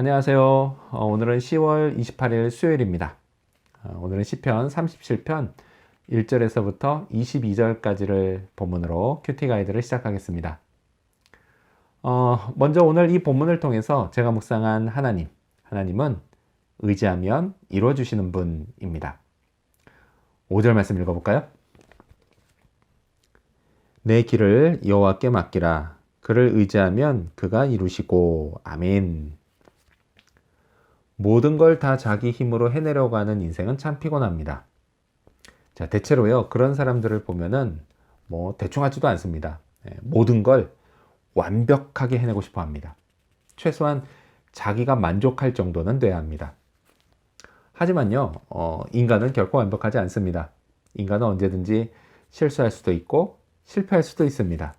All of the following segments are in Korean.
안녕하세요. 오늘은 10월 28일 수요일입니다. 오늘은 시편 37편 1절에서부터 22절까지를 본문으로 큐티 가이드를 시작하겠습니다. 먼저 오늘 이 본문을 통해서 제가 묵상한 하나님은 의지하면 이루어주시는 분입니다. 5절 말씀 읽어볼까요? 내 길을 여호와께 맡기라. 그를 의지하면 그가 이루시고. 아멘. 모든 걸 다 자기 힘으로 해내려고 하는 인생은 참 피곤합니다. 자, 대체로요, 그런 사람들을 보면은 대충 하지도 않습니다. 모든 걸 완벽하게 해내고 싶어 합니다. 최소한 자기가 만족할 정도는 돼야 합니다. 하지만요, 인간은 결코 완벽하지 않습니다. 인간은 언제든지 실수할 수도 있고 실패할 수도 있습니다.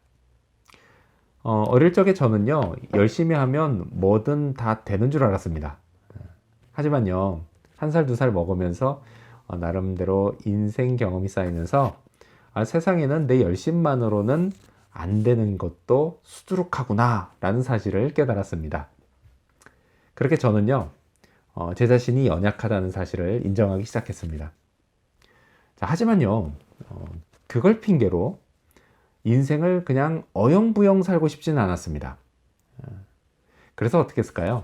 어릴 적에 저는요, 열심히 하면 뭐든 다 되는 줄 알았습니다. 하지만요, 1살, 2살 먹으면서 나름대로 인생 경험이 쌓이면서 세상에는 내 열심만으로는 안 되는 것도 수두룩하구나 라는 사실을 깨달았습니다. 그렇게 저는요, 제 자신이 연약하다는 사실을 인정하기 시작했습니다. 자, 하지만요, 그걸 핑계로 인생을 그냥 어영부영 살고 싶지는 않았습니다. 그래서 어떻게 했을까요?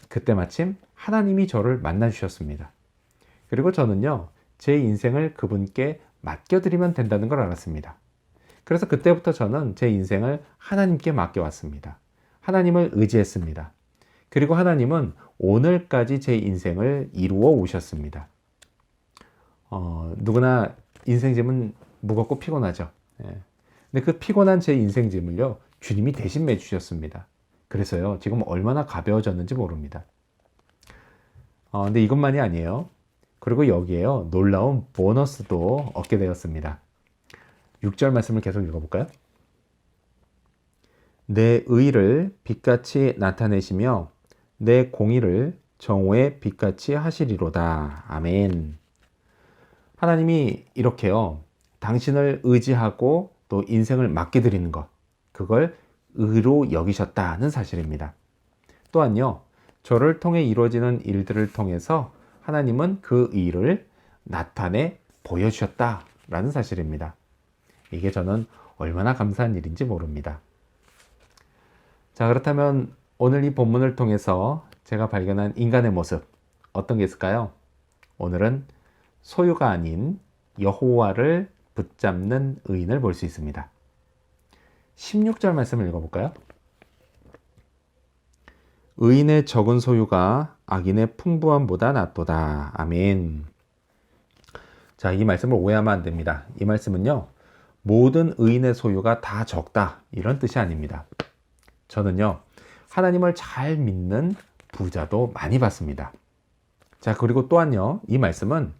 그때 마침 하나님이 저를 만나주셨습니다. 그리고 저는요, 제 인생을 그분께 맡겨드리면 된다는 걸 알았습니다. 그래서 그때부터 저는 제 인생을 하나님께 맡겨왔습니다. 하나님을 의지했습니다. 그리고 하나님은 오늘까지 제 인생을 이루어 오셨습니다. 누구나 인생짐은 무겁고 피곤하죠. 근데 그 피곤한 제 인생짐을요, 주님이 대신 매주셨습니다. 그래서요, 지금 얼마나 가벼워졌는지 모릅니다. 근데 이것만이 아니에요. 그리고 여기에요, 놀라운 보너스도 얻게 되었습니다. 6절 말씀을 계속 읽어볼까요? 내 의를 빛같이 나타내시며 내 공의를 정오의 빛같이 하시리로다. 아멘. 하나님이 이렇게요, 당신을 의지하고 또 인생을 맡겨드리는 것, 그걸 의로 여기셨다는 사실입니다. 또한요, 저를 통해 이루어지는 일들을 통해서 하나님은 그 일을 나타내 보여주셨다라는 사실입니다. 이게 저는 얼마나 감사한 일인지 모릅니다. 자, 그렇다면 오늘 이 본문을 통해서 제가 발견한 인간의 모습, 어떤 게 있을까요? 오늘은 소유가 아닌 여호와를 붙잡는 의인을 볼 수 있습니다. 16절 말씀을 읽어볼까요? 의인의 적은 소유가 악인의 풍부함보다 낫도다. 아멘. 자, 이 말씀을 오해하면 안 됩니다. 이 말씀은요, 모든 의인의 소유가 다 적다, 이런 뜻이 아닙니다. 저는요, 하나님을 잘 믿는 부자도 많이 봤습니다. 자, 그리고 또한요, 이 말씀은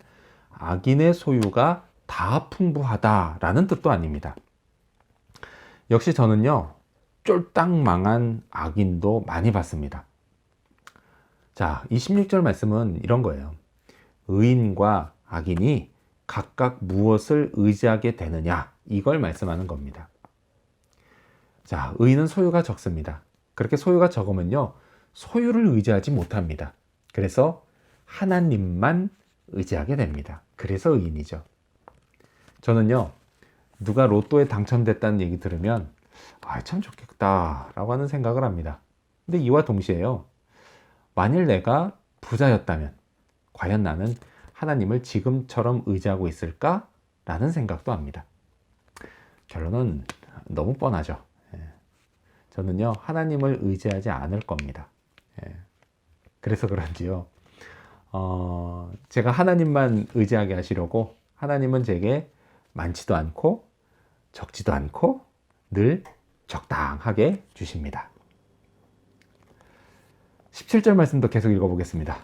악인의 소유가 다 풍부하다라는 뜻도 아닙니다. 역시 저는요, 쫄딱 망한 악인도 많이 봤습니다. 자, 이 16절 말씀은 이런 거예요. 의인과 악인이 각각 무엇을 의지하게 되느냐, 이걸 말씀하는 겁니다. 자, 의인은 소유가 적습니다. 그렇게 소유가 적으면요, 소유를 의지하지 못합니다. 그래서 하나님만 의지하게 됩니다. 그래서 의인이죠. 저는요, 누가 로또에 당첨됐다는 얘기 들으면 참 좋겠다 라고 하는 생각을 합니다. 근데 이와 동시에요, 만일 내가 부자였다면 과연 나는 하나님을 지금처럼 의지하고 있을까? 라는 생각도 합니다. 결론은 너무 뻔하죠. 저는요, 하나님을 의지하지 않을 겁니다. 그래서 그런지요, 제가 하나님만 의지하게 하시려고 하나님은 제게 많지도 않고 적지도 않고 늘 적당하게 주십니다. 17절 말씀도 계속 읽어보겠습니다.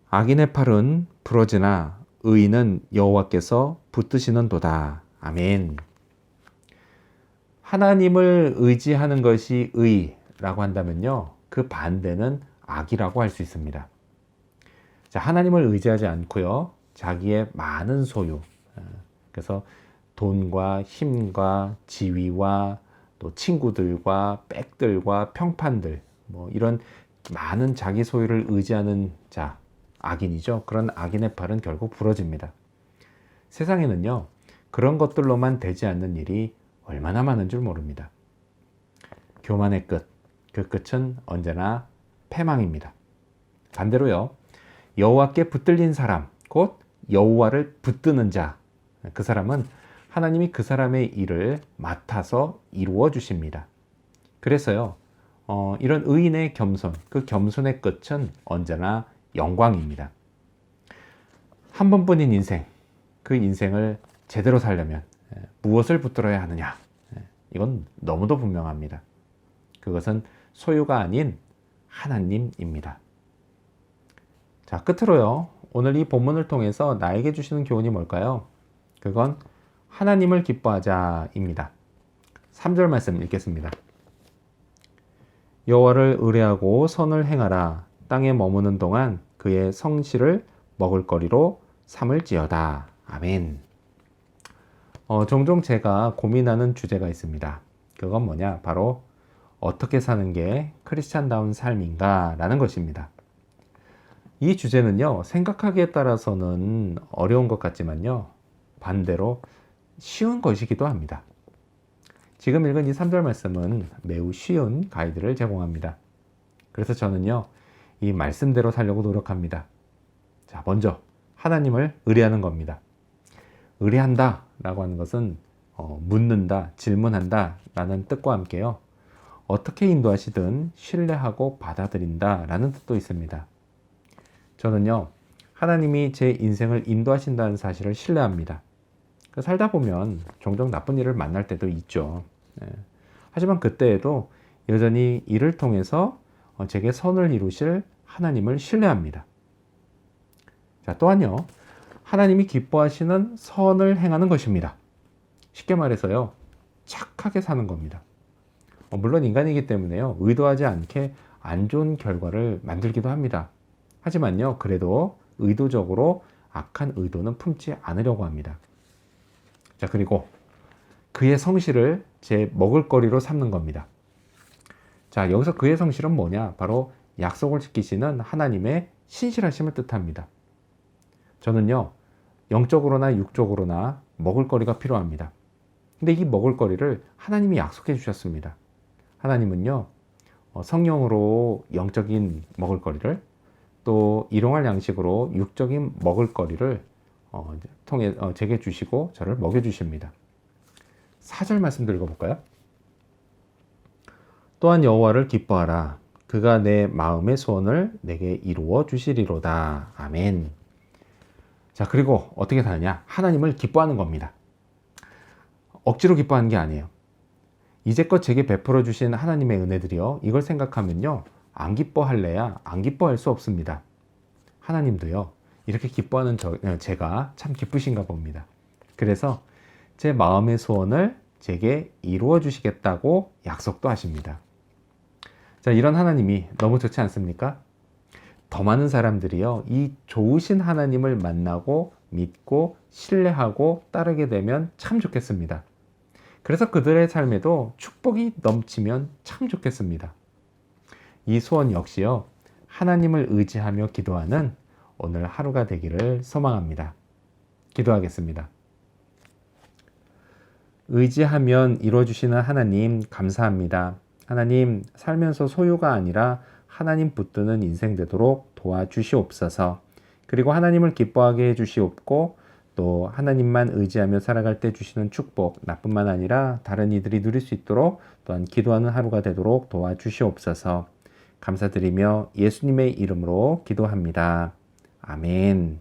악인의 팔은 부러지나 의인은 여호와께서 붙드시는도다. 아멘. 하나님을 의지하는 것이 의라고 한다면요, 그 반대는 악이라고 할 수 있습니다. 자, 하나님을 의지하지 않고요, 자기의 많은 소유, 그래서 돈과 힘과 지위와 또 친구들과 백들과 평판들, 뭐 이런 많은 자기 소유를 의지하는 자, 악인이죠. 그런 악인의 팔은 결국 부러집니다. 세상에는요, 그런 것들로만 되지 않는 일이 얼마나 많은 줄 모릅니다. 교만의 끝, 그 끝은 언제나 패망입니다. 반대로요, 여호와께 붙들린 사람, 곧 여호와를 붙드는 자, 그 사람은 하나님이 그 사람의 일을 맡아서 이루어 주십니다. 그래서요, 이런 의인의 겸손, 그 겸손의 끝은 언제나 영광입니다. 한 번뿐인 인생, 그 인생을 제대로 살려면 무엇을 붙들어야 하느냐? 이건 너무도 분명합니다. 그것은 소유가 아닌 하나님입니다. 자, 끝으로요, 오늘 이 본문을 통해서 나에게 주시는 교훈이 뭘까요? 그건 하나님을 기뻐하자입니다. 3절 말씀 읽겠습니다. 여호와를 의뢰하고 선을 행하라. 땅에 머무는 동안 그의 성실을 먹을거리로 삼을지어다. 아멘. 종종 제가 고민하는 주제가 있습니다. 그건 뭐냐? 바로 어떻게 사는 게 크리스찬다운 삶인가? 라는 것입니다. 이 주제는요, 생각하기에 따라서는 어려운 것 같지만요, 반대로 쉬운 것이기도 합니다. 지금 읽은 이 3절 말씀은 매우 쉬운 가이드를 제공합니다. 그래서 저는요, 이 말씀대로 살려고 노력합니다. 자, 먼저 하나님을 의뢰하는 겁니다. 의뢰한다 라고 하는 것은 묻는다, 질문한다 라는 뜻과 함께요, 어떻게 인도하시든 신뢰하고 받아들인다 라는 뜻도 있습니다. 저는요, 하나님이 제 인생을 인도하신다는 사실을 신뢰합니다. 살다 보면 종종 나쁜 일을 만날 때도 있죠. 하지만 그때에도 여전히 이를 통해서 제게 선을 이루실 하나님을 신뢰합니다. 자, 또한요, 하나님이 기뻐하시는 선을 행하는 것입니다. 쉽게 말해서요, 착하게 사는 겁니다. 물론 인간이기 때문에요, 의도하지 않게 안 좋은 결과를 만들기도 합니다. 하지만요, 그래도 의도적으로 악한 의도는 품지 않으려고 합니다. 자, 그리고 그의 성실을 제 먹을거리로 삼는 겁니다. 자, 여기서 그의 성실은 뭐냐? 바로 약속을 지키시는 하나님의 신실하심을 뜻합니다. 저는요, 영적으로나 육적으로나 먹을거리가 필요합니다. 근데 이 먹을거리를 하나님이 약속해 주셨습니다. 하나님은요, 성령으로 영적인 먹을거리를, 또 일용할 양식으로 육적인 먹을거리를 통해 제게 주시고 저를 먹여주십니다. 4절 말씀도 읽어볼까요? 또한 여호와를 기뻐하라. 그가 내 마음의 소원을 내게 이루어 주시리로다. 아멘. 자, 그리고 어떻게 사느냐? 하나님을 기뻐하는 겁니다. 억지로 기뻐하는 게 아니에요. 이제껏 제게 베풀어 주신 하나님의 은혜들이요, 이걸 생각하면요, 안 기뻐할래야 안 기뻐할 수 없습니다. 하나님도요, 이렇게 기뻐하는 제가 참 기쁘신가 봅니다. 그래서 제 마음의 소원을 제게 이루어 주시겠다고 약속도 하십니다. 자, 이런 하나님이 너무 좋지 않습니까? 더 많은 사람들이요, 이 좋으신 하나님을 만나고 믿고 신뢰하고 따르게 되면 참 좋겠습니다. 그래서 그들의 삶에도 축복이 넘치면 참 좋겠습니다. 이 소원 역시요, 하나님을 의지하며 기도하는 오늘 하루가 되기를 소망합니다. 기도하겠습니다. 의지하면 이루어주시는 하나님, 감사합니다. 하나님, 살면서 소유가 아니라 하나님 붙드는 인생 되도록 도와주시옵소서. 그리고 하나님을 기뻐하게 해주시옵고, 또 하나님만 의지하며 살아갈 때 주시는 축복, 나뿐만 아니라 다른 이들이 누릴 수 있도록 또한 기도하는 하루가 되도록 도와주시옵소서. 감사드리며 예수님의 이름으로 기도합니다. 아멘.